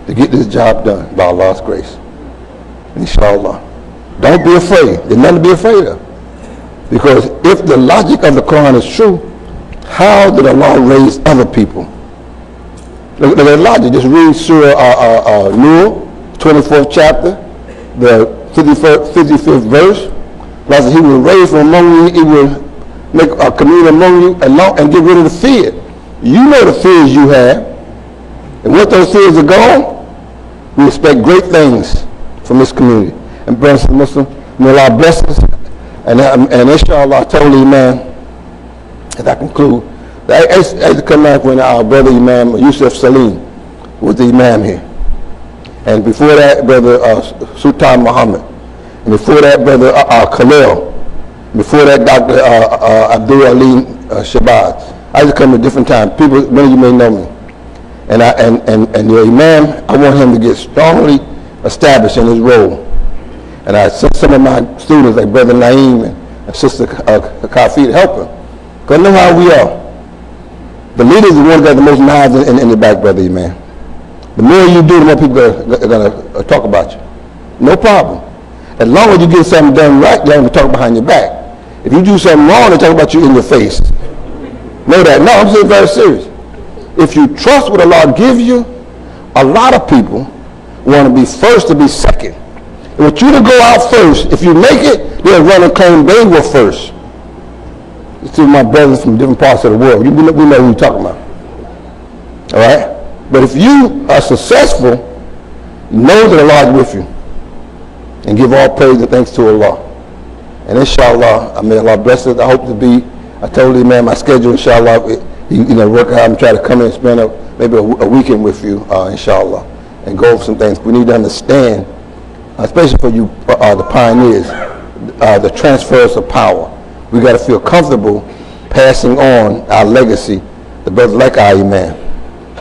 to get this job done by Allah's grace. Inshallah. Don't be afraid. There's nothing to be afraid of. Because if the logic of the Quran is true, how did Allah raise other people? Look at the logic. Just read Surah Nur, 24th chapter, the 55th verse. Allah said, He will raise from among you, He will make a community among you and get rid of the fear. You know the fears you have. And once those fears are gone, we expect great things from this community. And brothers and Muslims, may Allah bless us. And inshallah, totally, Imam, as I conclude, I used to come back when our brother Imam Yusuf Salim was the Imam here. And before that, brother Sultan Muhammad. And before that, brother Khalil. Before that, Dr. Abdul-Aleem Shabazz. I used to come at different times. People, many of you may know me. And your Imam, I want him to get strongly established in his role. And I sent some of my students, like Brother Naeem and Sister Kafi, to help him. Because I know how we are. The leaders are the ones that got the most knives in the back, Brother Imam. The more you do, the more people are going to talk about you. No problem. As long as you get something done right, they're going to talk behind your back. If you do something wrong, they talk about you in your face. Know that. No, I'm saying very serious. If you trust what Allah gives you, a lot of people want to be first to be second. They want you to go out first. If you make it, they'll run and claim they were first. To my brothers from different parts of the world, we know who you're talking about. All right? But if you are successful, know that Allah is with you. And give all praise and thanks to Allah. And inshallah, may Allah bless us. I hope to be, I told Imam my schedule, inshallah, work out and try to come in and spend maybe a weekend with you, inshallah, and go over some things. We need to understand, especially for you, the pioneers, the transfers of power. We got to feel comfortable passing on our legacy to brothers like our Imam,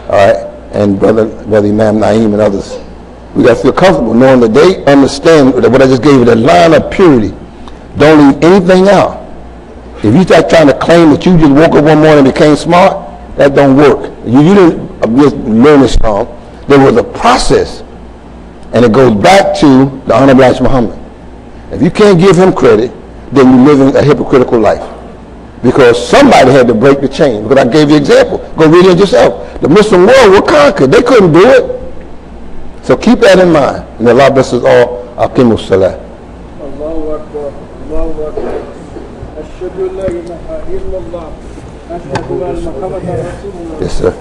all right, and brother Imam Naeem and others. We got to feel comfortable knowing that they understand that what I just gave you, that line of purity. Don't leave anything out. If you start trying to claim that you just woke up one morning and became smart, that don't work. You didn't just learn this song. There was a process, and it goes back to the Honorable Elijah Muhammad. If you can't give him credit, then you're living a hypocritical life. Because somebody had to break the chain. Because I gave you an example. Go read it yourself. The Muslim world were conquered. They couldn't do it. So keep that in mind. And Allah bless us all. Aqimus salah. Allahu Akbar. Allahu Akbar. Ashhadu an la ilaha illallah. Ashhadu anna Muhammadan Rasulullah. Yes, sir.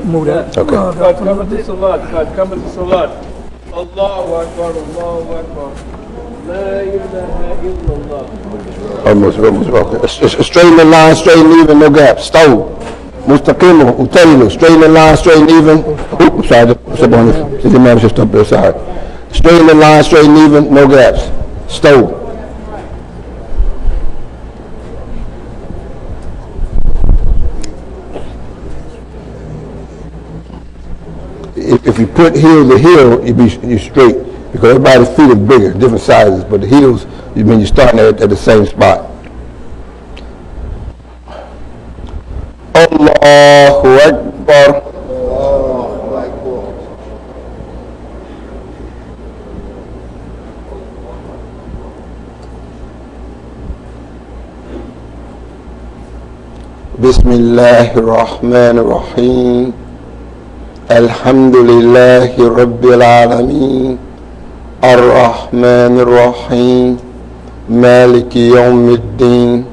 Move that. Okay. God, come to salat. God, come to salat. Allahu Akbar. Allahu Akbar. La ilaha illallah. Almost. Straight in the line, straight and even, no gaps. Stove. Mustaqimu, utaylu, straight in the line, straight and even. Oops, sorry, step on this. The man just up there, sorry. Straight in the line, straight and even, no gaps. Stove. If you put heel to heel, you're straight. Because everybody's feet are bigger, different sizes, but the heels, you mean you're starting at the same spot. Allahu Akbar. Allahu Akbar. Bismillahir Rahmanir Rahim. Alhamdulillahi Rabbil Alameen. الرحمن الرحيم مالك يوم الدين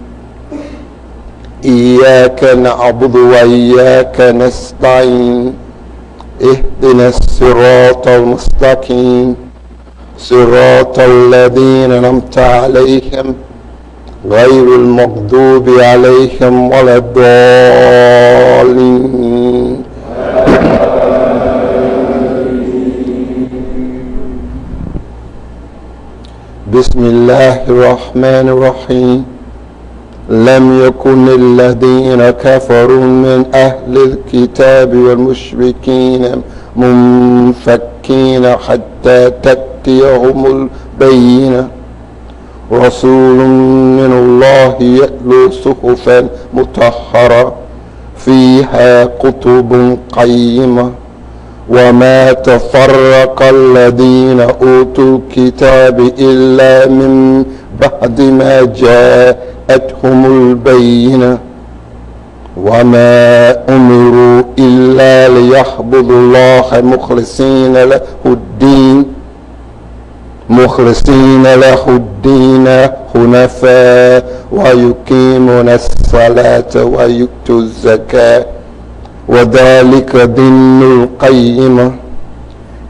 إياك نعبد وإياك نستعين اهدنا الصراط المستقيم صراط الذين أنعمت عليهم غير المغضوب عليهم ولا الضالين بسم الله الرحمن الرحيم لم يكن الذين كفروا من أهل الكتاب والمشركين منفكين حتى تأتيهم البينة رسول من الله يتلو صحفا مطهرة فيها كتب قيمة وما تفرق الذين أوتوا الكتاب إلا من بعد ما جاءتهم البينة وما أمروا إلا ليعبدوا الله مخلصين له الدين حنفاء ويقيمون الصلاة ويؤتوا الزكاة وذلك دين القيمة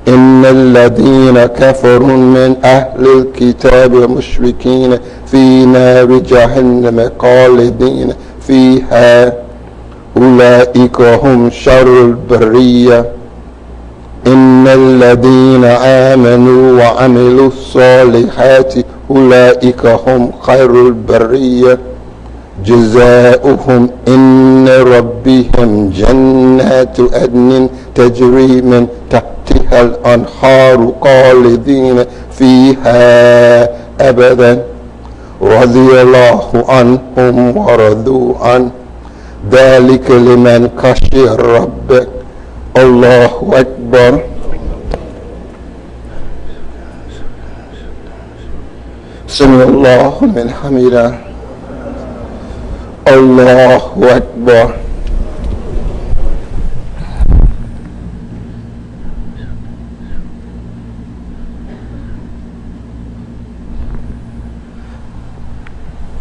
إن الذين كفروا من أهل الكتاب والمشركين في نار جهنم خالدين فيها أولئك هم شر البرية إن الذين آمنوا وعملوا الصالحات أولئك هم خير البرية جزاؤهم إن ربهم جنات عدن تجري من تحتها الأنهار خالدين فيها أبدا رضي الله عنهم ورضوا عنه ذلك لمن خشي ربك الله أكبر سمع الله من حمده الله أكبر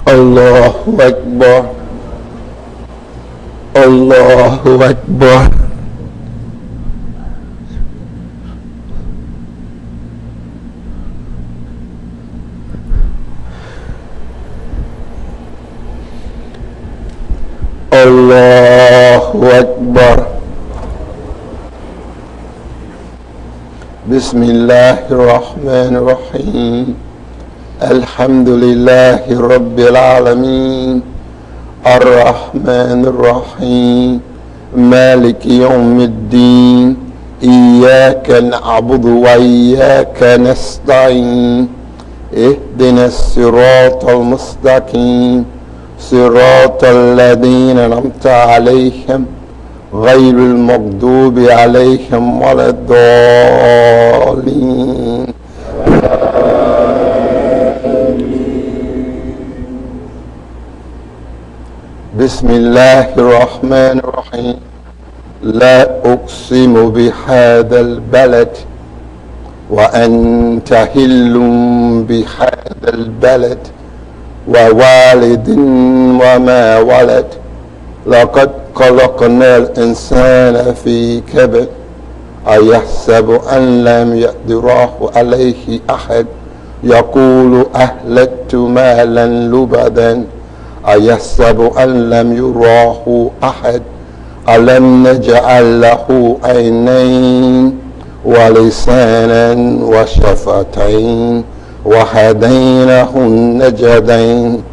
الله أكبر الله أكبر الله أكبر بسم الله الرحمن الرحيم الحمد لله رب العالمين الرحمن الرحيم مالك يوم الدين إياك نعبد وإياك نستعين اهدنا الصراط المستقيم صراط الذين أنعمت عليهم غير المغضوب عليهم ولا الضالين بسم الله الرحمن الرحيم لا أقسم بهذا البلد وأنت حل بهذا البلد ووالد وما ولد لقد خلقنا الإنسان في كبد أيحسب أن لم يقدره عليه أحد يقول أهلكت مالا لبدا أيحسب أن لم يراه أحد ألم نجعل له عينين ولسانا وشفتين وهديناه النجدين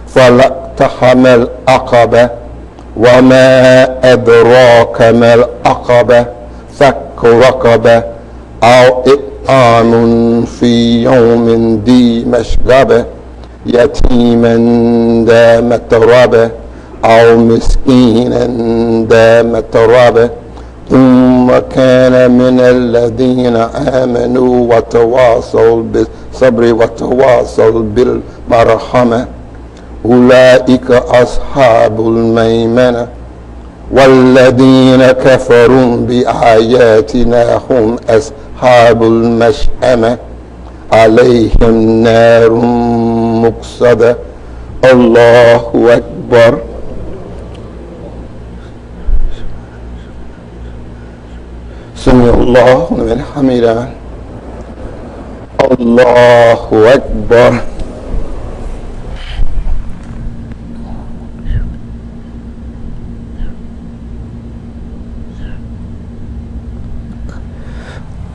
فلاقتحم العقبة وما أدراك ما العقبة فك رقبة أو إطعام في يوم ذي مسغبة يتيما ذا متربة أو مسكينا ذا متربة ثم كان من الذين آمنوا وتواصوا بالصبر وتواصوا بالمرحمة أولئك أصحاب الميمنة والذين كفروا بآياتنا هم أصحاب المشأمة عليهم نار مقصدة الله أكبر سمع الله لمن حمده الله أكبر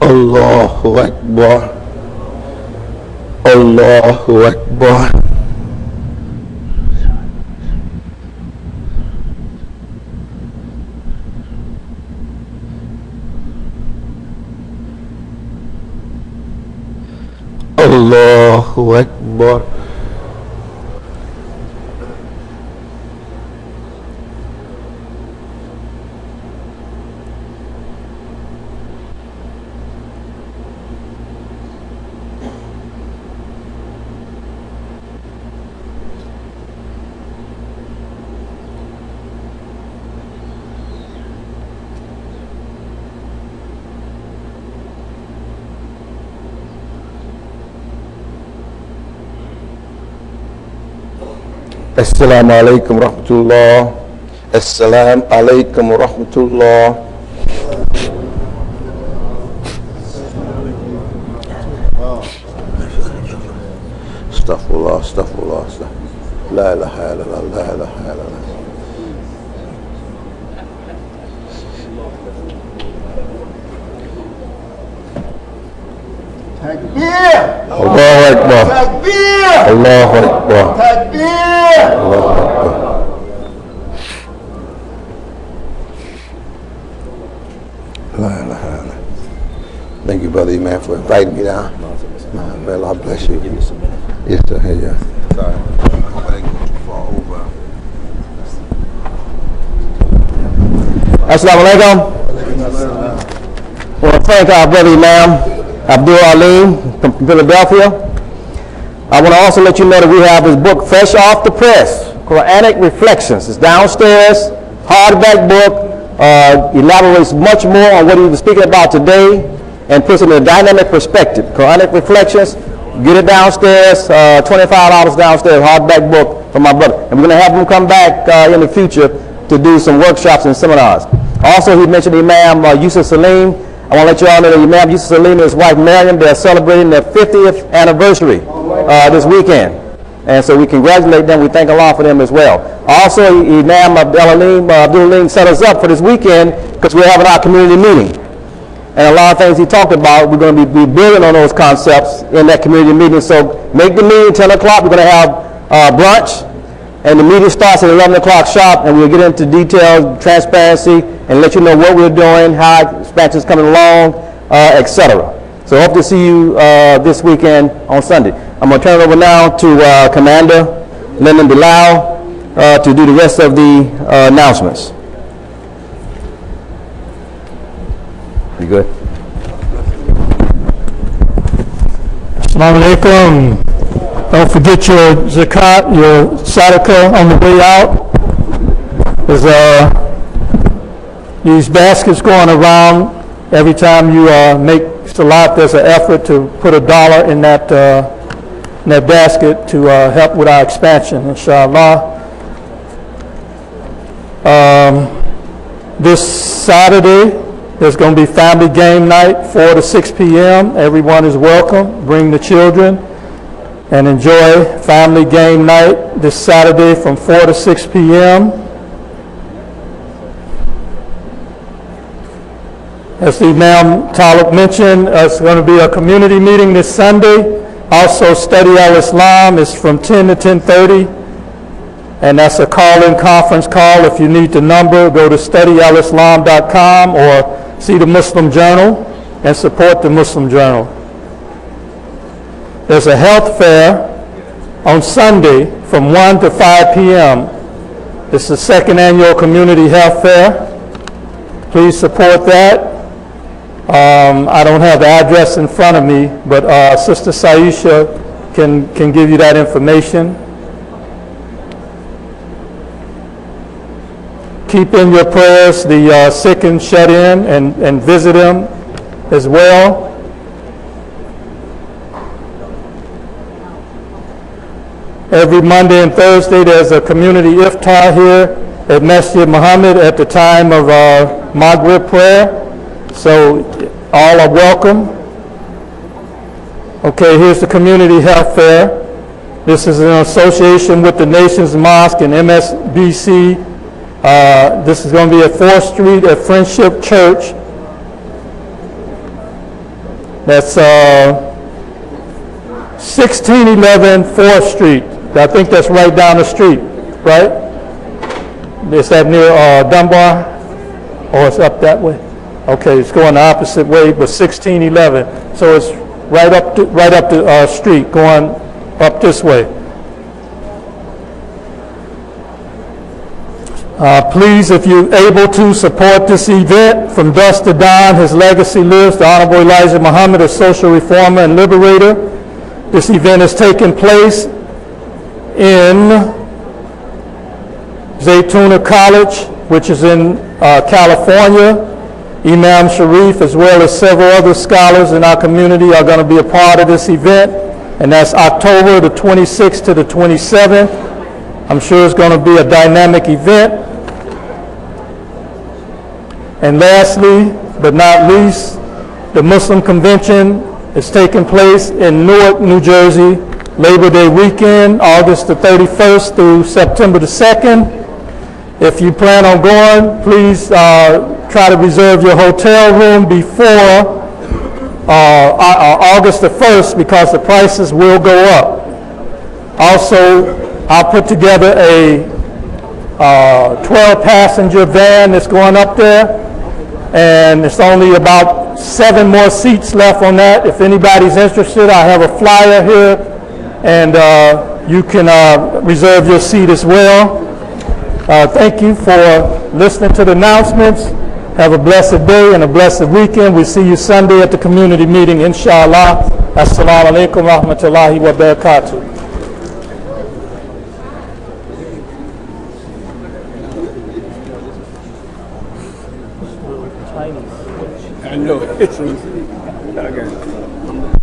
الله أكبر Allahu Akbar. Allahu Akbar. Assalamu alaikum rahmatullah. Assalamu alaikum rahmatullah. Astaghfirullah, astaghfirullah, astaghfirullah. La ilaha illallah, la ilaha illallah. Takbir! Allahu Akbar. Takbir! Allahu Akbar. Takbir! Allahu Akbar. La ilaha illallah. Thank you, Brother Imam, for inviting me down. May Allah bless you. Give me some minutes. Yes, sir. Here you are. Sorry. I didn't go too far over. Assalamu alaikum. I want to thank our Brother Imam, Abdul-Aleem from Philadelphia. I want to also let you know that we have his book fresh off the press, Quranic Reflections. It's downstairs, hardback book, elaborates much more on what he was speaking about today and puts it in a dynamic perspective. Quranic Reflections, get it downstairs, $25 downstairs, hardback book from my brother. And we're going to have him come back in the future to do some workshops and seminars. Also, he mentioned Imam Yusuf Salim. I want to let you all know that Imam Yusuf Salim and his wife Miriam, they're celebrating their 50th anniversary this weekend. And so we congratulate them. We thank Allah for them as well. Also, Imam Abdul-Aleem set us up for this weekend because we're having our community meeting. And a lot of things he talked about, we're going to be building on those concepts in that community meeting. So make the meeting 10 o'clock. We're going to have brunch. And the meeting starts at 11 o'clock sharp, and we'll get into details, transparency, and let you know what we're doing, how expansion is coming along, etc. So hope to see you this weekend on Sunday. I'm going to turn it over now to Commander Lyndon Bilal to do the rest of the announcements. You good? Assalamu alaikum. Don't forget your zakat, your sadaqah on the way out. There's these baskets going around. Every time you make salat, there's an effort to put $1 in that basket to help with our expansion, inshallah. This Saturday, there's going to be family game night, 4 to 6 p.m. Everyone is welcome. Bring the children and enjoy family game night this Saturday from 4 to 6 p.m. As the Imam Talib mentioned, it's going to be a community meeting this Sunday. Also, Study Al-Islam is from 10 to 10:30, and that's a call-in conference call. If you need the number, go to studyalislam.com or see the Muslim Journal and support the Muslim Journal. There's a health fair on Sunday from 1 to 5 p.m. It's the second annual community health fair. Please support that. I don't have the address in front of me, but Sister Saisha can give you that information. Keep in your prayers the sick and shut in and visit them as well. Every Monday and Thursday there's a community iftar here at Masjid Muhammad at the time of Maghrib prayer. So all are welcome. Okay, here's the community health fair. This is in association with the Nations Mosque and MSBC. This is going to be at 4th Street at Friendship Church. That's 1611 4th Street. I think that's right down the street, right? Is that near Dunbar? Or it's up that way? Okay, it's going the opposite way, but 1611. So it's right up the street, going up this way. Please, if you're able to, support this event. From dusk to dawn, his legacy lives. The Honorable Elijah Muhammad, a social reformer and liberator. This event is taking place in Zaytuna College, which is in California. Imam Sharif, as well as several other scholars in our community, are going to be a part of this event, and that's October the 26th to the 27th. I'm sure it's going to be a dynamic event. And lastly, but not least, the Muslim Convention is taking place in Newark, New Jersey, Labor Day weekend, August the 31st through September the 2nd. If you plan on going, please try to reserve your hotel room before August the 1st, because the prices will go up. Also, I'll put together a 12-passenger van that's going up there, and it's only about 7 more seats left on that. If anybody's interested, I have a flyer here, and you can reserve your seat as well. Thank you for listening to the announcements. Have a blessed day and a blessed weekend. We see you Sunday at the community meeting, inshallah. Assalamu alaikum wa rahmatullahi wa barakatuh. I know it.